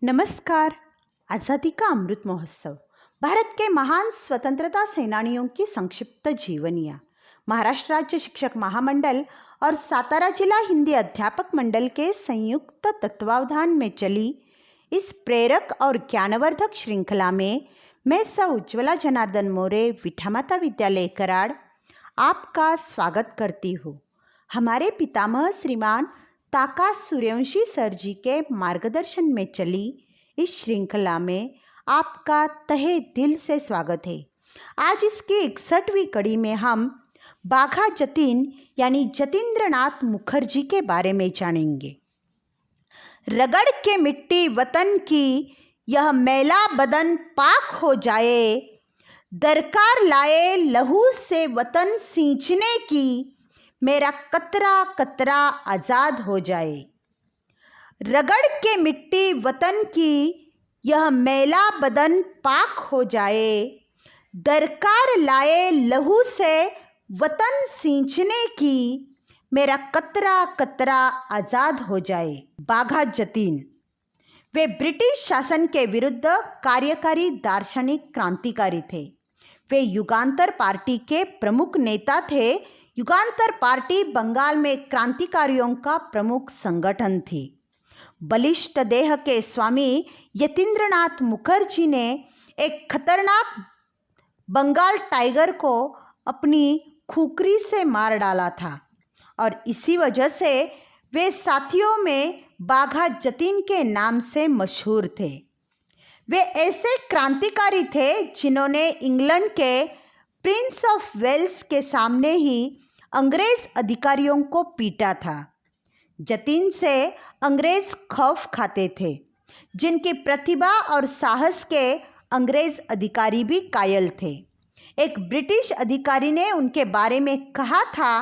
नमस्कार। आज़ादी का अमृत महोत्सव, भारत के महान स्वतंत्रता सेनानियों की संक्षिप्त जीवनियाँ, महाराष्ट्र राज्य शिक्षक महामंडल और सातारा जिला हिंदी अध्यापक मंडल के संयुक्त तत्वावधान में चली इस प्रेरक और ज्ञानवर्धक श्रृंखला में मैं सौ उज्ज्वला जनार्दन मोरे, विठामाता विद्यालय कराड़ आपका स्वागत करती हूँ। हमारे पितामह श्रीमान ताका सूर्यवंशी सर जी के मार्गदर्शन में चली इस श्रृंखला में आपका तहे दिल से स्वागत है। आज इसकी 61वीं कड़ी में हम बाघा जतीन यानी जतीन्द्रनाथ मुखर्जी के बारे में जानेंगे। रगड़ के मिट्टी वतन की यह मैला बदन पाक हो जाए, दरकार लाए लहू से वतन सींचने की, मेरा कतरा कतरा आज़ाद हो जाए। रगड़ के मिट्टी वतन की यह मैला बदन पाक हो जाए, दरकार लाए लहू से वतन सींचने की, मेरा कतरा कतरा आज़ाद हो जाए। बाघा जतीन वे ब्रिटिश शासन के विरुद्ध कार्यकारी दार्शनिक क्रांतिकारी थे। वे युगांतर पार्टी के प्रमुख नेता थे। युगांतर पार्टी बंगाल में क्रांतिकारियों का प्रमुख संगठन थी। बलिष्ठ देह के स्वामी यतीन्द्रनाथ मुखर्जी ने एक खतरनाक बंगाल टाइगर को अपनी खुकरी से मार डाला था और इसी वजह से वे साथियों में बाघा जतीन के नाम से मशहूर थे। वे ऐसे क्रांतिकारी थे जिन्होंने इंग्लैंड के प्रिंस ऑफ वेल्स के सामने ही अंग्रेज अधिकारियों को पीटा था। जतीन से अंग्रेज खौफ खाते थे, जिनकी प्रतिभा और साहस के अंग्रेज अधिकारी भी कायल थे। एक ब्रिटिश अधिकारी ने उनके बारे में कहा था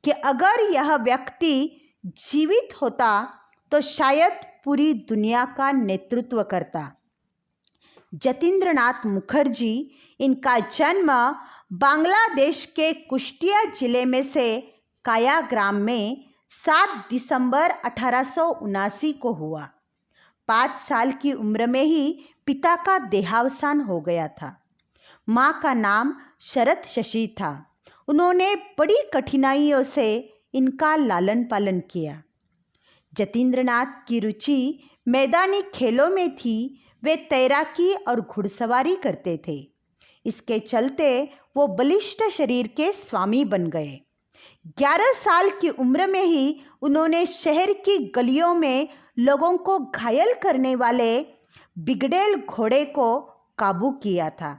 कि अगर यह व्यक्ति जीवित होता तो शायद पूरी दुनिया का नेतृत्व करता। जतीन्द्रनाथ मुखर्जी, इनका जन्म बांग्लादेश के कुष्टिया जिले में से काया ग्राम में 7 दिसंबर 1879 को हुआ। 5 साल की उम्र में ही पिता का देहावसान हो गया था। माँ का नाम शरत शशि था। उन्होंने बड़ी कठिनाइयों से इनका लालन पालन किया। जतीन्द्रनाथ की रुचि मैदानी खेलों में थी। वे तैराकी और घुड़सवारी करते थे। इसके चलते वो बलिष्ठ शरीर के स्वामी बन गए। 11 साल की उम्र में ही उन्होंने शहर की गलियों में लोगों को घायल करने वाले बिगड़ेल घोड़े को काबू किया था।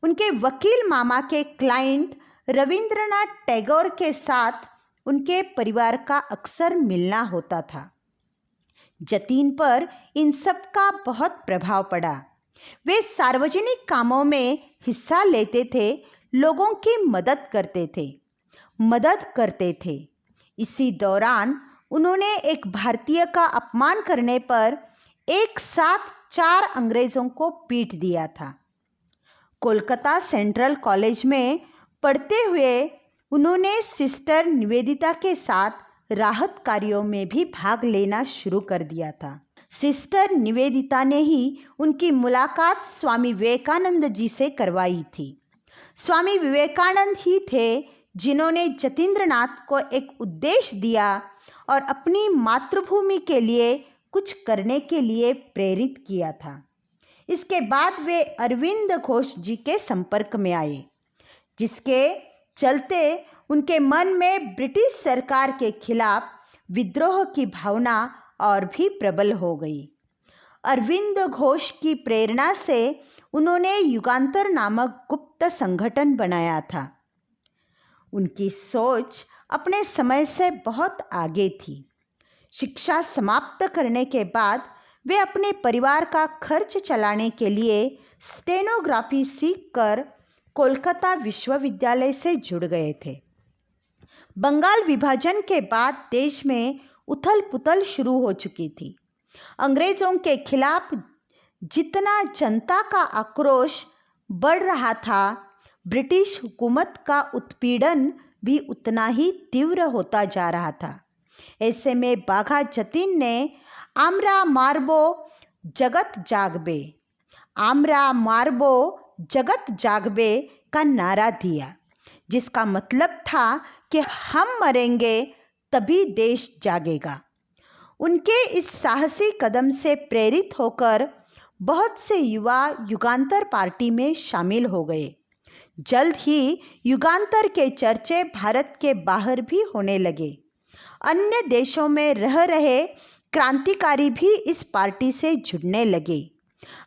उनके वकील मामा के क्लाइंट रविंद्रनाथ टैगोर के साथ उनके परिवार का अक्सर मिलना होता था। जतीन पर इन सब का बहुत प्रभाव पड़ा। वे सार्वजनिक कामों में हिस्सा लेते थे, लोगों की मदद करते थे। इसी दौरान उन्होंने एक भारतीय का अपमान करने पर एक साथ 4 अंग्रेज़ों को पीट दिया था। कोलकाता सेंट्रल कॉलेज में पढ़ते हुए उन्होंने सिस्टर निवेदिता के साथ राहत कार्यों में भी भाग लेना शुरू कर दिया था। सिस्टर निवेदिता ने ही उनकी मुलाकात स्वामी विवेकानंद जी से करवाई थी। स्वामी विवेकानंद ही थे जिन्होंने जतीन्द्रनाथ को एक उद्देश्य दिया और अपनी मातृभूमि के लिए कुछ करने के लिए प्रेरित किया था। इसके बाद वे अरविंद घोष जी के संपर्क में आए, जिसके चलते उनके मन में ब्रिटिश सरकार के खिलाफ विद्रोह की भावना और भी प्रबल हो गई। अरविंद घोष की प्रेरणा से उन्होंने युगांतर नामक गुप्त संगठन बनाया था। उनकी सोच अपने समय से बहुत आगे थी। शिक्षा समाप्त करने के बाद वे अपने परिवार का खर्च चलाने के लिए स्टेनोग्राफी सीखकर कोलकाता विश्वविद्यालय से जुड़ गए थे। बंगाल विभाजन के बाद देश में उथल पुथल शुरू हो चुकी थी। अंग्रेज़ों के खिलाफ जितना जनता का आक्रोश बढ़ रहा था, ब्रिटिश हुकूमत का उत्पीड़न भी उतना ही तीव्र होता जा रहा था। ऐसे में बाघा जतीन ने आमरा मार्बो जगत जागबे, आमरा मारबो जगत जागबे का नारा दिया, जिसका मतलब था कि हम मरेंगे तभी देश जागेगा। उनके इस साहसी कदम से प्रेरित होकर बहुत से युवा युगांतर पार्टी में शामिल हो गए। जल्द ही युगांतर के चर्चे भारत के बाहर भी होने लगे। अन्य देशों में रह रहे क्रांतिकारी भी इस पार्टी से जुड़ने लगे।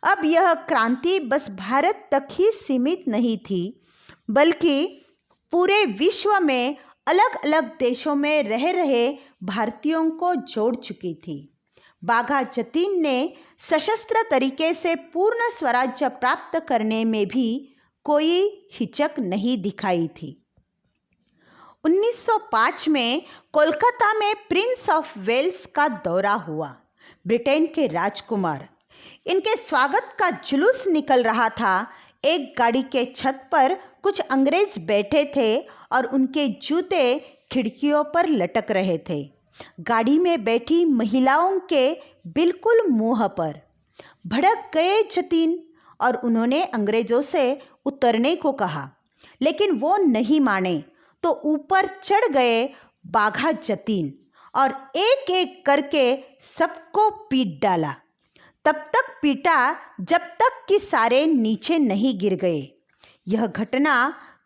अब यह क्रांति बस भारत तक ही सीमित नहीं थी, बल्कि पूरे विश्व में अलग अलग देशों में रह रहे भारतीयों को जोड़ चुकी थी। बाघा जतीन ने सशस्त्र तरीके से पूर्ण स्वराज्य प्राप्त करने में भी कोई हिचक नहीं दिखाई थी। 1905 में कोलकाता में प्रिंस ऑफ वेल्स का दौरा हुआ। ब्रिटेन के राजकुमार, इनके स्वागत का जुलूस निकल रहा था। एक गाड़ी के छत पर कुछ अंग्रेज बैठे थे और उनके जूते खिड़कियों पर लटक रहे थे। गाड़ी में बैठी महिलाओं के बिल्कुल मुंह पर। भड़क गए जतीन और उन्होंने अंग्रेजों से उतरने को कहा, लेकिन वो नहीं माने तो ऊपर चढ़ गए बाघा जतीन और एक एक करके सबको पीट डाला। तब तक पीटा जब तक कि सारे नीचे नहीं गिर गए। यह घटना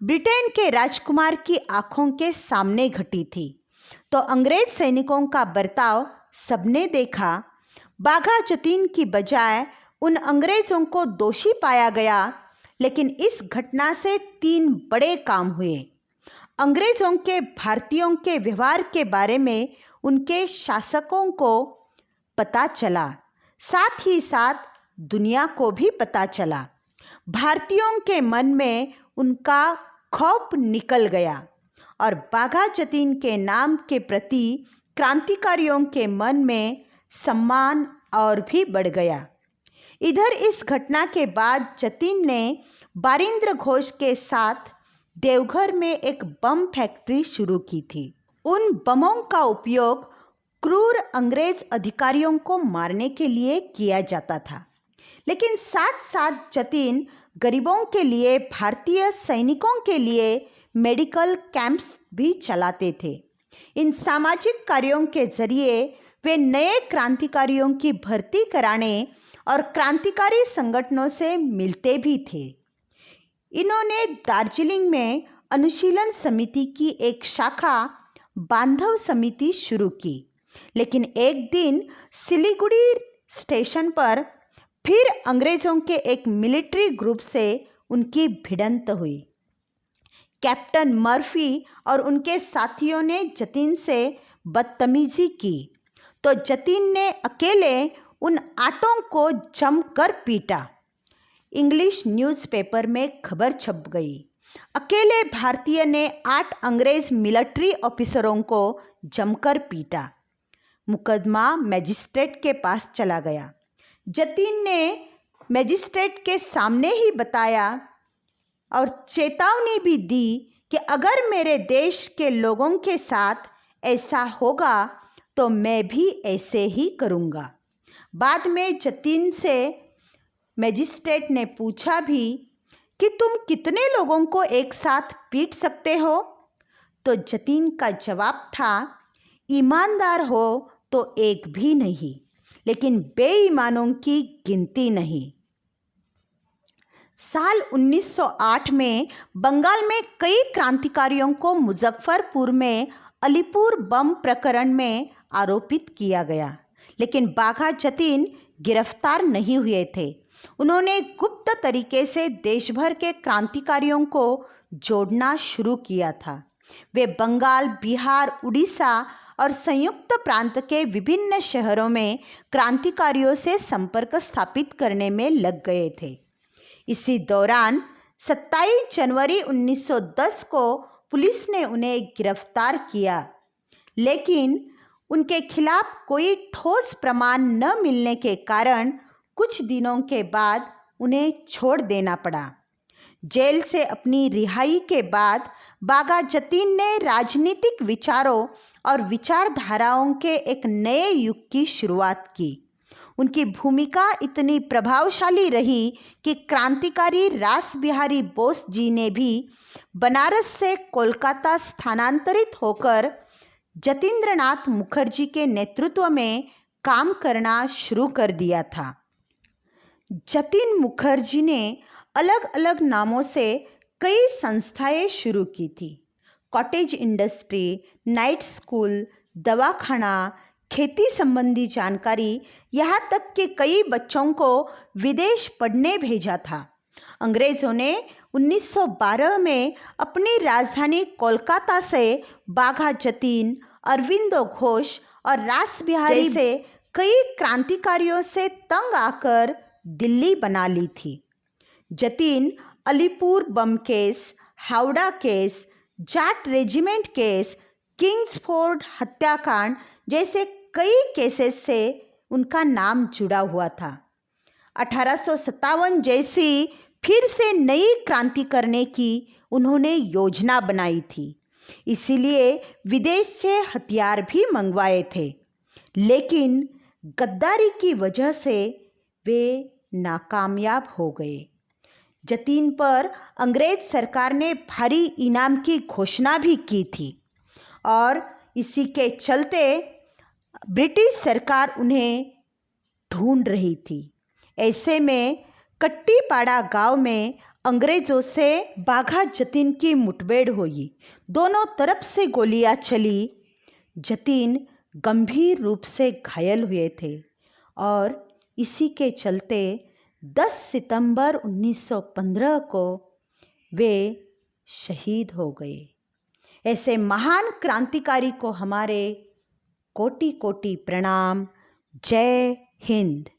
ब्रिटेन के राजकुमार की आंखों के सामने घटी थी, तो अंग्रेज सैनिकों का बर्ताव सबने देखा। बाघा जतीन की बजाय उन अंग्रेजों को दोषी पाया गया, लेकिन इस घटना से 3 बड़े काम हुए। अंग्रेजों के भारतीयों के व्यवहार के बारे में उनके शासकों को पता चला, साथ ही साथ दुनिया को भी पता चला। भारतीयों के मन में उनका खौफ निकल गया और बाघा जतीन के नाम के प्रति क्रांतिकारियों के मन में सम्मान और भी बढ़ गया। इधर इस घटना के बाद जतीन ने बारिंद्र घोष के साथ देवघर में एक बम फैक्ट्री शुरू की थी। उन बमों का उपयोग क्रूर अंग्रेज अधिकारियों को मारने के लिए किया जाता था, लेकिन साथ साथ जतीन गरीबों के लिए, भारतीय सैनिकों के लिए मेडिकल कैंप्स भी चलाते थे। इन सामाजिक कार्यों के जरिए वे नए क्रांतिकारियों की भर्ती कराने और क्रांतिकारी संगठनों से मिलते भी थे। इन्होंने दार्जिलिंग में अनुशीलन समिति की एक शाखा बांधव समिति शुरू की, लेकिन एक दिन सिलीगुड़ी स्टेशन पर फिर अंग्रेजों के एक मिलिट्री ग्रुप से उनकी भिड़ंत हुई। कैप्टन मर्फी और उनके साथियों ने जतीन से बदतमीजी की, तो जतीन ने अकेले उन आटों को जमकर पीटा। इंग्लिश न्यूज़पेपर में खबर छप गई। अकेले भारतीय ने 8 अंग्रेज मिलिट्री ऑफिसरों को जमकर पीटा। मुकदमा मैजिस्ट्रेट के पास चला गया। जतीन ने मैजिस्ट्रेट के सामने ही बताया और चेतावनी भी दी कि अगर मेरे देश के लोगों के साथ ऐसा होगा तो मैं भी ऐसे ही करूँगा। बाद में जतीन से मैजिस्ट्रेट ने पूछा भी कि तुम कितने लोगों को एक साथ पीट सकते हो? तो जतीन का जवाब था, ईमानदार हो तो एक भी नहीं, लेकिन बेईमानों की गिनती नहीं। साल 1908 में बंगाल में कई क्रांतिकारियों को मुजफ्फरपुर में अलीपुर बम प्रकरण में आरोपित किया गया, लेकिन बाघा जतीन गिरफ्तार नहीं हुए थे। उन्होंने गुप्त तरीके से देश भर के क्रांतिकारियों को जोड़ना शुरू किया था। वे बंगाल, बिहार, उड़ीसा और संयुक्त प्रांत के विभिन्न शहरों में क्रांतिकारियों से संपर्क स्थापित करने में लग गए थे। इसी दौरान 27 जनवरी 1910 को पुलिस ने उन्हें गिरफ्तार किया, लेकिन उनके खिलाफ कोई ठोस प्रमाण न मिलने के कारण कुछ दिनों के बाद उन्हें छोड़ देना पड़ा। जेल से अपनी रिहाई के बाद बाघा जतीन ने राजनीतिक विचारों और विचारधाराओं के एक नए युग की शुरुआत की। उनकी भूमिका इतनी प्रभावशाली रही कि क्रांतिकारी रास बिहारी बोस जी ने भी बनारस से कोलकाता स्थानांतरित होकर जतीन्द्रनाथ मुखर्जी के नेतृत्व में काम करना शुरू कर दिया था। जतिन मुखर्जी ने अलग अलग नामों से कई संस्थाएं शुरू की थी। कॉटेज इंडस्ट्री, नाइट स्कूल, दवाखाना, खेती संबंधी जानकारी, यहाँ तक कि कई बच्चों को विदेश पढ़ने भेजा था। अंग्रेज़ों ने 1912 में अपनी राजधानी कोलकाता से बाघा जतीन, अरविंदो घोष और रास बिहारी से कई क्रांतिकारियों से तंग आकर दिल्ली बना ली थी। Jatin Alipur bomb case, Howrah case, Jat regiment case, Kingsford हत्याकांड जैसे कई केसेस से उनका नाम जुड़ा हुआ था। 1857 जैसी फिर से नई क्रांति करने की उन्होंने योजना बनाई थी, इसीलिए विदेश से हथियार भी मंगवाए थे, लेकिन गद्दारी की वजह से वे नाकामयाब हो गए। जतीन पर अंग्रेज सरकार ने भारी इनाम की घोषणा भी की थी और इसी के चलते ब्रिटिश सरकार उन्हें ढूंढ रही थी। ऐसे में कट्टीपाड़ा गांव में अंग्रेज़ों से बाघा जतीन की मुठभेड़ हुई। दोनों तरफ से गोलियां चली। जतीन गंभीर रूप से घायल हुए थे और इसी के चलते 10 सितंबर 1915 को वे शहीद हो गए। ऐसे महान क्रांतिकारी को हमारे कोटि कोटि प्रणाम। जय हिंद।